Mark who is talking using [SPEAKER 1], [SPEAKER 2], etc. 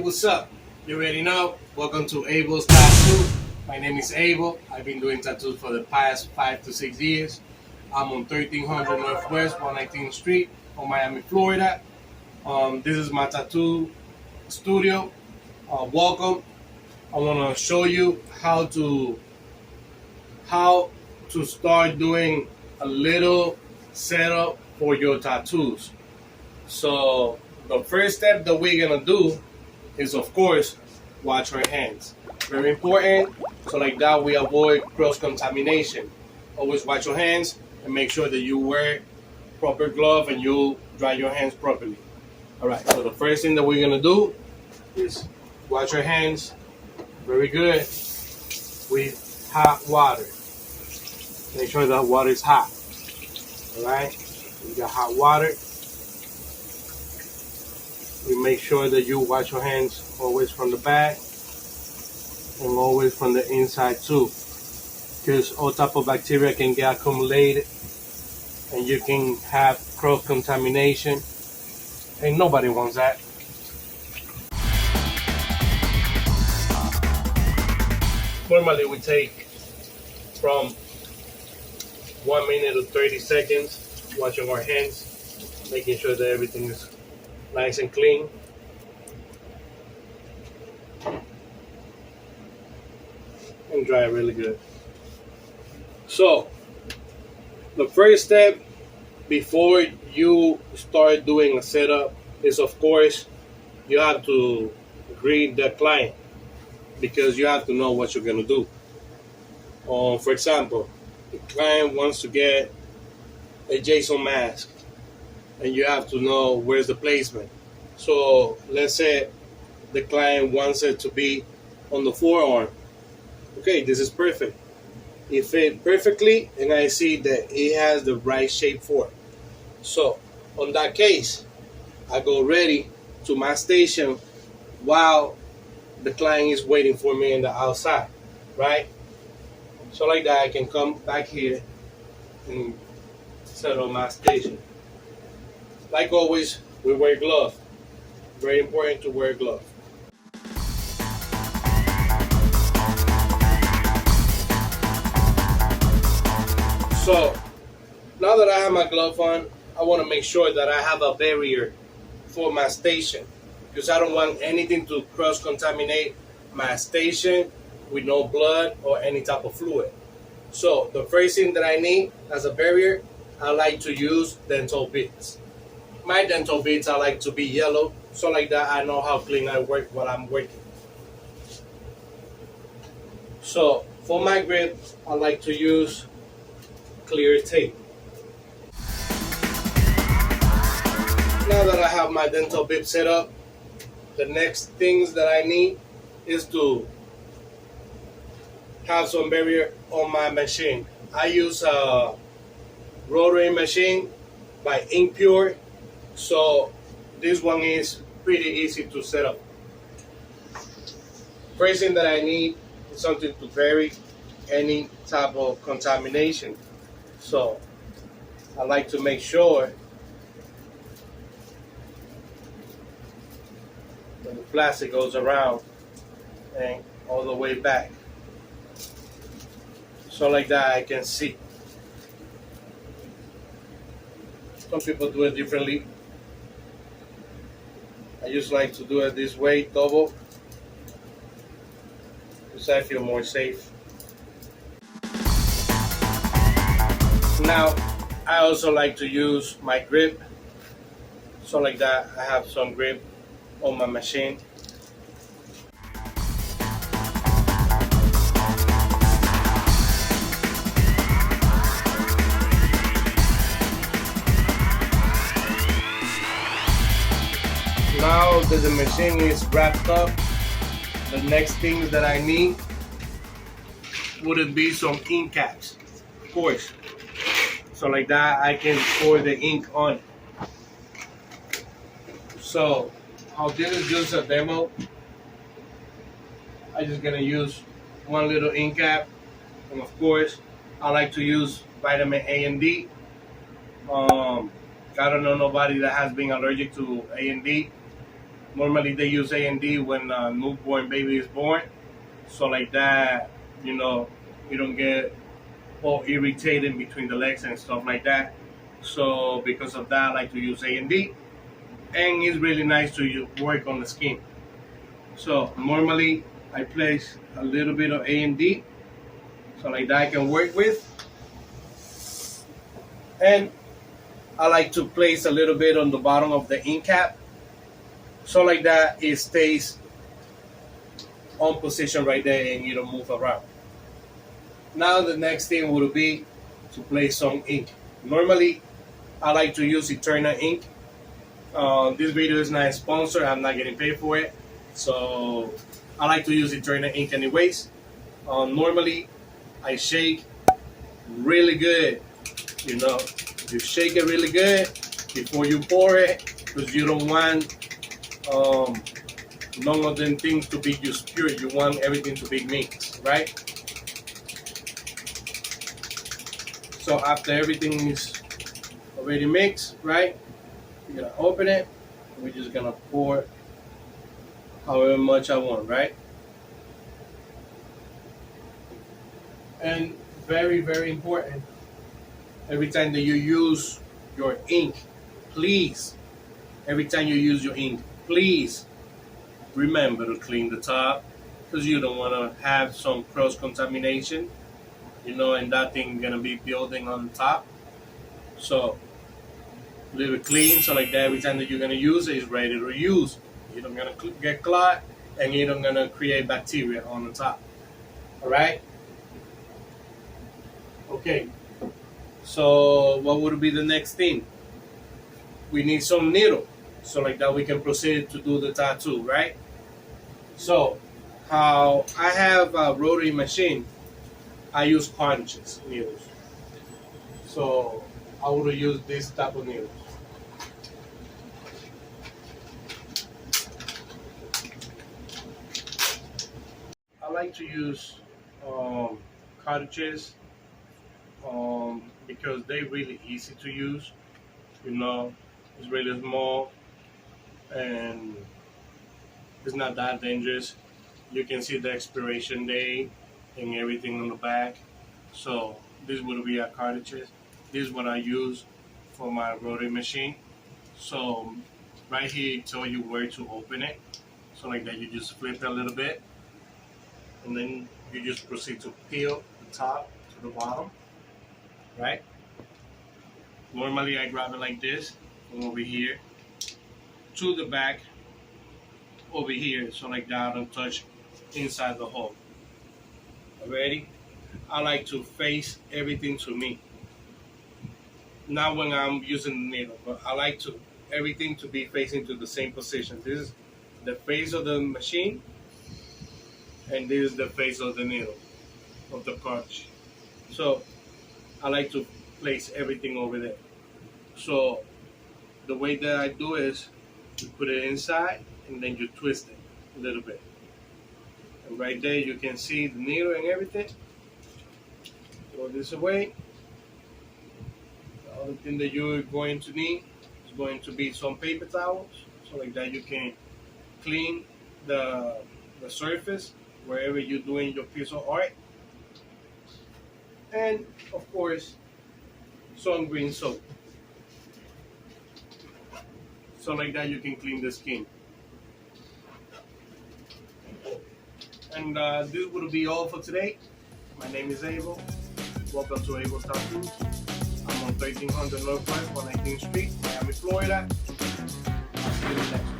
[SPEAKER 1] what's up? You already know. Welcome to Abel's Tattoo. My name is Abel. I've been doing tattoos for the past 5 to 6 years. I'm on 1300 Northwest 119th Street on Miami, Florida. This is my tattoo studio. Welcome. I want to show you how to start doing a little setup for your tattoos. So the first step that we're gonna do is, of course, wash our hands. Very important. So like that we avoid cross-contamination. Always wash your hands and make sure that you wear proper glove and you dry your hands properly. All right, so the first thing that we're gonna do is wash your hands very good with hot water. Make sure that water is hot. All right, you got hot water. You make sure that you wash your hands always from the back and always from the inside too, because all type of bacteria can get accumulated and you can have cross contamination, and nobody wants that. Normally we take from 1 minute to 30 seconds washing our hands, making sure that everything is nice and clean. And dry it really good. So, the first step before you start doing a setup is, of course, you have to greet the client, because you have to know what you're going to do. For example, the client wants to get a Jason mask, and you have to know where's the placement. So let's say the client wants it to be on the forearm. Okay, this is perfect. It fit perfectly, and I see that it has the right shape for it. So on that case, I go ready to my station while the client is waiting for me in the outside, right? So like that, I can come back here and set on my station. Like always, we wear gloves. Very important to wear gloves. So, now that I have my glove on, I want to make sure that I have a barrier for my station, because I don't want anything to cross-contaminate my station with no blood or any type of fluid. So, the first thing that I need as a barrier, I like to use dental bits. My dental bits, I like to be yellow, so like that I know how clean I work while I'm working. So for my grip, I like to use clear tape. Now that I have my dental bit set up, the next things that I need is to have some barrier on my machine. I use a rotary machine by Ink Pure. So this one is pretty easy to set up. First thing that I need is something to vary any type of contamination. So I like to make sure that the plastic goes around and all the way back. So like that I can see. Some people do it differently. I just like to do it this way, double, because I feel more safe. Now, I also like to use my grip. So like that, I have some grip on my machine. Now that the machine is wrapped up, the next things that I need would be some ink caps, of course. So like that I can pour the ink on. So this is just a demo. I'm just gonna use one little ink cap, and of course I like to use vitamin A and D. I don't know nobody that has been allergic to A and D. Normally they use A&D when a newborn baby is born, so like that, you know, you don't get all irritated between the legs and stuff like that. So because of that, I like to use A&D, and it's really nice to work on the skin. So normally I place a little bit of A&D, so like that I can work with, and I like to place a little bit on the bottom of the ink cap, so like that it stays on position right there and you don't move around. Now the next thing would be to place some ink. Normally I like to use Eternal ink. This video is not a sponsor, I'm not getting paid for it, so I like to use Eternal ink anyways. Normally I shake really good, you know, you shake it really good before you pour it, because you don't want none of them things to be just pure. You want everything to be mixed, right? So after everything is already mixed, right, you're gonna open it. We're just gonna pour however much I want, right? And very, very important, every time that you use your ink, please, every time you use your ink, please remember to clean the top, because you don't want to have some cross contamination, you know, and that thing gonna be building on top. So leave it clean, so like that every time that you're gonna use it, it's ready to use. You don't gonna get clogged, and you don't gonna create bacteria on the top. All right. Okay. So what would be the next thing? We need some needle, so like that we can proceed to do the tattoo, right? So how I have a rotary machine, I use cartridges needles. So I would use this type of needles. I like to use cartridges because they're really easy to use. You know, it's really small and it's not that dangerous. You can see the expiration date and everything on the back. So this would be a cartridge. This is what I use for my rotary machine. So right here it tells you where to open it. So like that you just flip it a little bit, and then you just proceed to peel the top to the bottom, right? Normally I grab it like this, from over here to the back over here, so like that I don't touch inside the hole. Already, I like to face everything to me. Not when I'm using the needle, but I like to everything to be facing to the same position. This is the face of the machine, and this is the face of the needle, of the cartridge. So I like to place everything over there. So the way that I do is you put it inside and then you twist it a little bit. And right there you can see the needle and everything. Throw this away. The other thing that you're going to need is going to be some paper towels. So like that you can clean the surface wherever you're doing your piece of art. And of course, some green soap. So like that you can clean the skin. And this would be all for today. My name is Abel. Welcome to Abel's Tattoos. I'm on 1300 Northwest 119th Street, Miami, Florida. I'll see you next time.